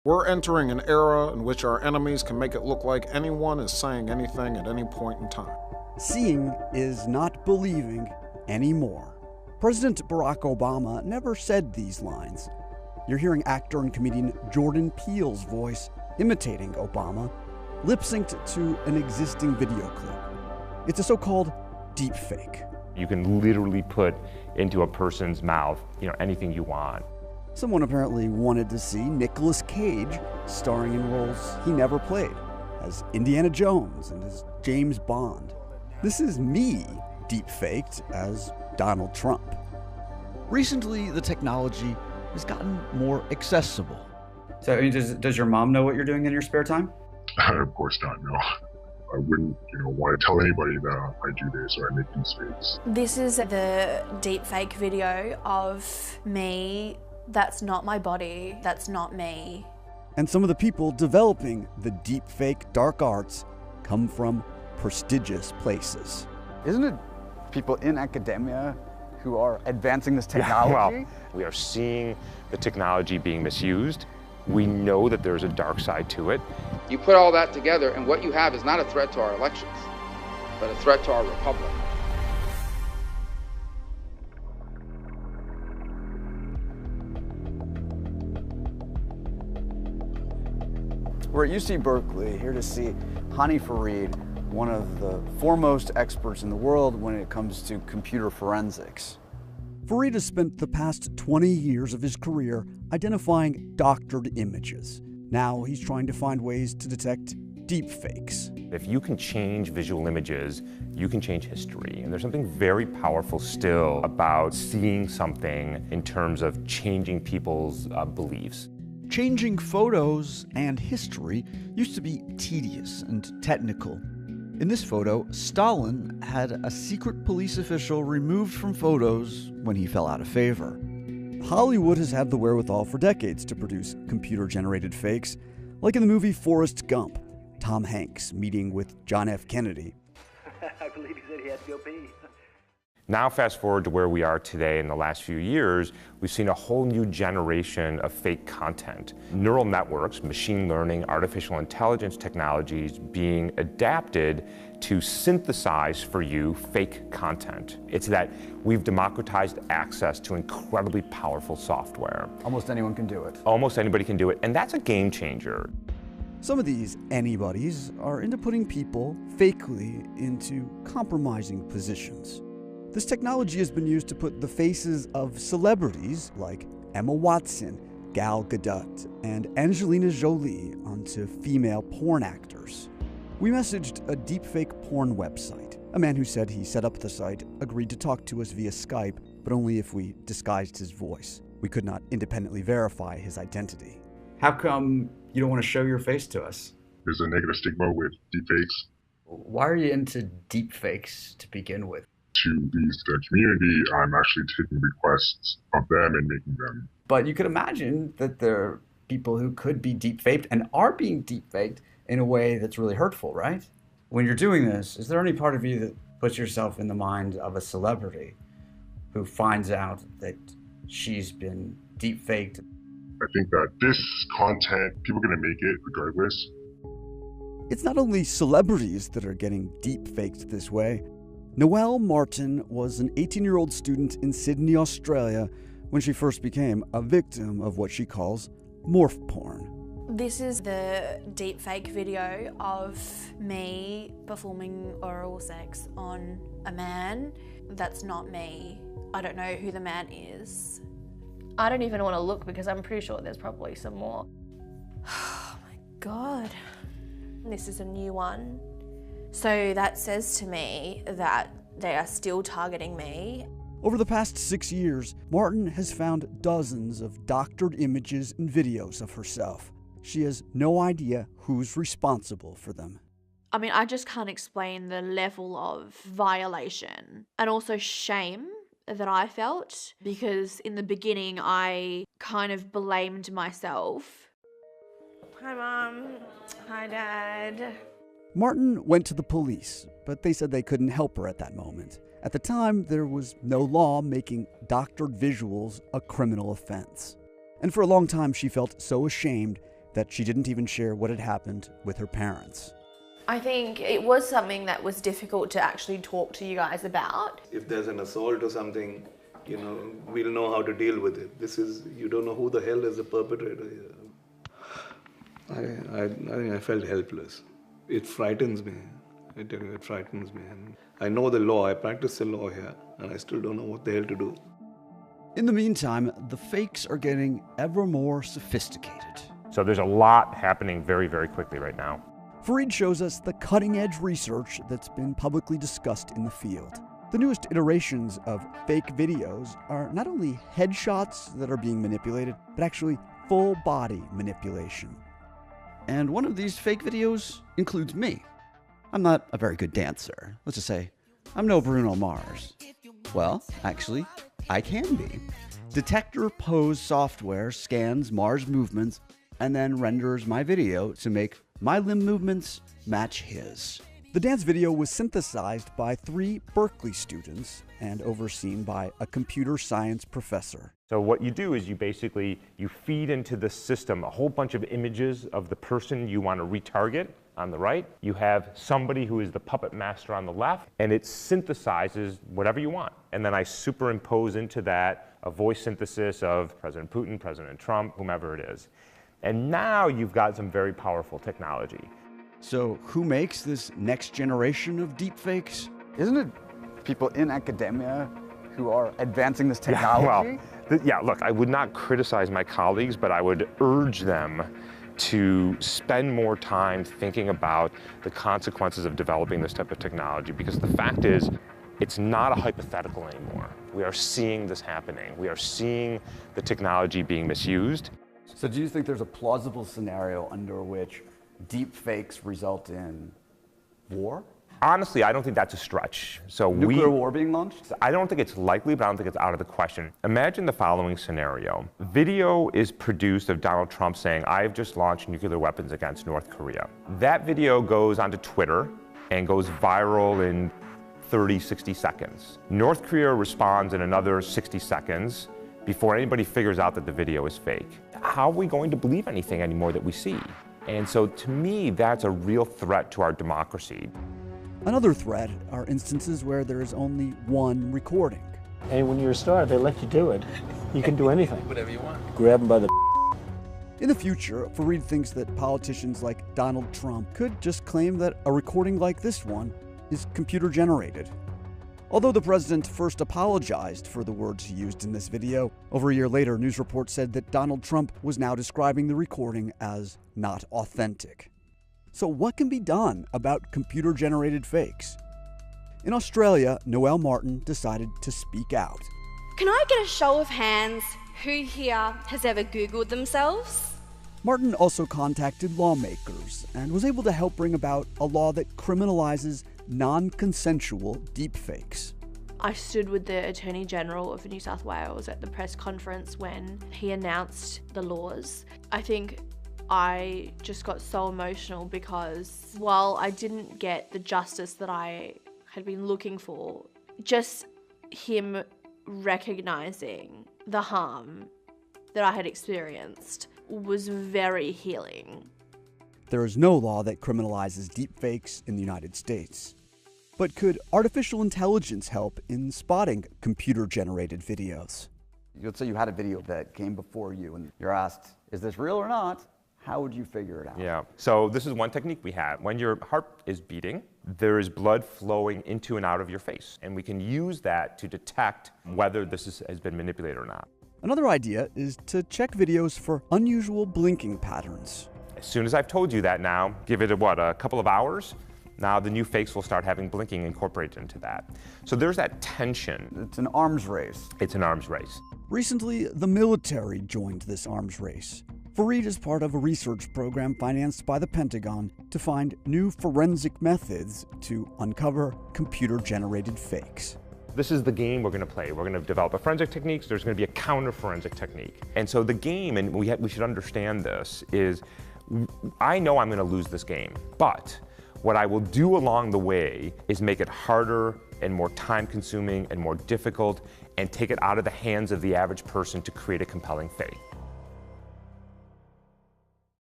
We're entering an era in which our enemies can make it look like anyone is saying anything at any point in time. Seeing is not believing anymore. President Barack Obama never said these lines. You're hearing actor and comedian Jordan Peele's voice imitating Obama, lip-synced to an existing video clip. It's a so-called deepfake. You can literally put into a person's mouth, anything you want. Someone apparently wanted to see Nicolas Cage starring in roles he never played, as Indiana Jones and as James Bond. This is me deepfaked as Donald Trump. Recently, the technology has gotten more accessible. So, does your mom know what you're doing in your spare time? Of course not, no. I wouldn't, want to tell anybody that I do this or I make these fakes. This is the deepfake video of me. That's not my body. That's not me. And some of the people developing the deepfake dark arts come from prestigious places. Isn't it people in academia who are advancing this technology? Yeah, well, we are seeing the technology being misused. We know that there's a dark side to it. You put all that together, and what you have is not a threat to our elections, but a threat to our republic. We're at UC Berkeley, here to see Hani Farid, one of the foremost experts in the world when it comes to computer forensics. Farid has spent the past 20 years of his career identifying doctored images. Now he's trying to find ways to detect deepfakes. If you can change visual images, you can change history. And there's something very powerful still about seeing something in terms of changing people's beliefs. Changing photos and history used to be tedious and technical. In this photo, Stalin had a secret police official removed from photos when he fell out of favor. Hollywood has had the wherewithal for decades to produce computer-generated fakes, like in the movie Forrest Gump, Tom Hanks meeting with John F. Kennedy. I believe he said he had to go pee. Now fast forward to where we are today in the last few years, we've seen a whole new generation of fake content. Neural networks, machine learning, artificial intelligence technologies being adapted to synthesize for you fake content. It's that we've democratized access to incredibly powerful software. Almost anyone can do it. Almost anybody can do it, and that's a game changer. Some of these anybodies are into putting people fakely into compromising positions. This technology has been used to put the faces of celebrities like Emma Watson, Gal Gadot, and Angelina Jolie onto female porn actors. We messaged a deepfake porn website. A man who said he set up the site agreed to talk to us via Skype, but only if we disguised his voice. We could not independently verify his identity. How come you don't want to show your face to us? There's a negative stigma with deepfakes. Why are you into deepfakes to begin with? To the community, I'm actually taking requests of them and making them. But you could imagine that there are people who could be deepfaked and are being deepfaked in a way that's really hurtful, right? When you're doing this, is there any part of you that puts yourself in the mind of a celebrity who finds out that she's been deepfaked? I think that this content, people are going to make it regardless. It's not only celebrities that are getting deepfaked this way. Noelle Martin was an 18-year-old student in Sydney, Australia, when she first became a victim of what she calls morph porn. This is the deepfake video of me performing oral sex on a man. That's not me. I don't know who the man is. I don't even want to look because I'm pretty sure there's probably some more. Oh my God. This is a new one. So that says to me that they are still targeting me. Over the past 6 years, Martin has found dozens of doctored images and videos of herself. She has no idea who's responsible for them. I mean, I just can't explain the level of violation and also shame that I felt, because in the beginning I kind of blamed myself. Hi Mom, hi Dad. Martin went to the police, but they said they couldn't help her at that moment. At the time, there was no law making doctored visuals a criminal offense. And for a long time, she felt so ashamed that she didn't even share what had happened with her parents. I think it was something that was difficult to actually talk to you guys about. If there's an assault or something, you know, we'll know how to deal with it. This is, you don't know who the hell is the perpetrator here. I think I felt helpless. It frightens me. I tell you, it frightens me. And I know the law, I practice the law here, and I still don't know what the hell to do. In the meantime, the fakes are getting ever more sophisticated. So there's a lot happening very, very quickly right now. Fareed shows us the cutting-edge research that's been publicly discussed in the field. The newest iterations of fake videos are not only headshots that are being manipulated, but actually full-body manipulation. And one of these fake videos includes me. I'm not a very good dancer. Let's just say I'm no Bruno Mars. Well, actually, I can be. Detector Pose software scans Mars' movements and then renders my video to make my limb movements match his. The dance video was synthesized by 3 Berkeley students and overseen by a computer science professor. So what you do is you feed into the system a whole bunch of images of the person you want to retarget on the right. You have somebody who is the puppet master on the left, and it synthesizes whatever you want. And then I superimpose into that a voice synthesis of President Putin, President Trump, whomever it is. And now you've got some very powerful technology. So who makes this next generation of deepfakes? Isn't it people in academia who are advancing this technology? Yeah, look, I would not criticize my colleagues, but I would urge them to spend more time thinking about the consequences of developing this type of technology, because the fact is, it's not a hypothetical anymore. We are seeing this happening. We are seeing the technology being misused. So do you think there's a plausible scenario under which deep fakes result in war? Honestly, I don't think that's a stretch. So Nuclear war being launched? I don't think it's likely, but I don't think it's out of the question. Imagine the following scenario. Video is produced of Donald Trump saying, "I've just launched nuclear weapons against North Korea." That video goes onto Twitter and goes viral in 30, 60 seconds. North Korea responds in another 60 seconds before anybody figures out that the video is fake. How are we going to believe anything anymore that we see? And so to me, that's a real threat to our democracy. Another threat are instances where there is only one recording. And when you're a star, they let you do it. You can do anything. Whatever you want. Grab them by the In the future, Fareed thinks that politicians like Donald Trump could just claim that a recording like this one is computer-generated. Although the president first apologized for the words he used in this video, over a year later, news reports said that Donald Trump was now describing the recording as not authentic. So what can be done about computer-generated fakes? In Australia, Noelle Martin decided to speak out. Can I get a show of hands who here has ever Googled themselves? Martin also contacted lawmakers and was able to help bring about a law that criminalizes non-consensual deepfakes. I stood with the Attorney General of New South Wales at the press conference when he announced the laws. I think I just got so emotional because while I didn't get the justice that I had been looking for, just him recognizing the harm that I had experienced was very healing. There is no law that criminalizes deepfakes in the United States. But could artificial intelligence help in spotting computer-generated videos? Let's say you had a video that came before you and you're asked, is this real or not? How would you figure it out? Yeah, so this is one technique we have. When your heart is beating, there is blood flowing into and out of your face. And we can use that to detect whether this has been manipulated or not. Another idea is to check videos for unusual blinking patterns. As soon as I've told you that now, give it a couple of hours, now the new fakes will start having blinking incorporated into that. So there's that tension. It's an arms race. It's an arms race. Recently, the military joined this arms race. Fareed is part of a research program financed by the Pentagon to find new forensic methods to uncover computer-generated fakes. This is the game we're going to play. We're going to develop a forensic technique. There's going to be a counter-forensic technique. And so the game, and we should understand this, is I know I'm going to lose this game, but what I will do along the way is make it harder and more time-consuming and more difficult and take it out of the hands of the average person to create a compelling fake.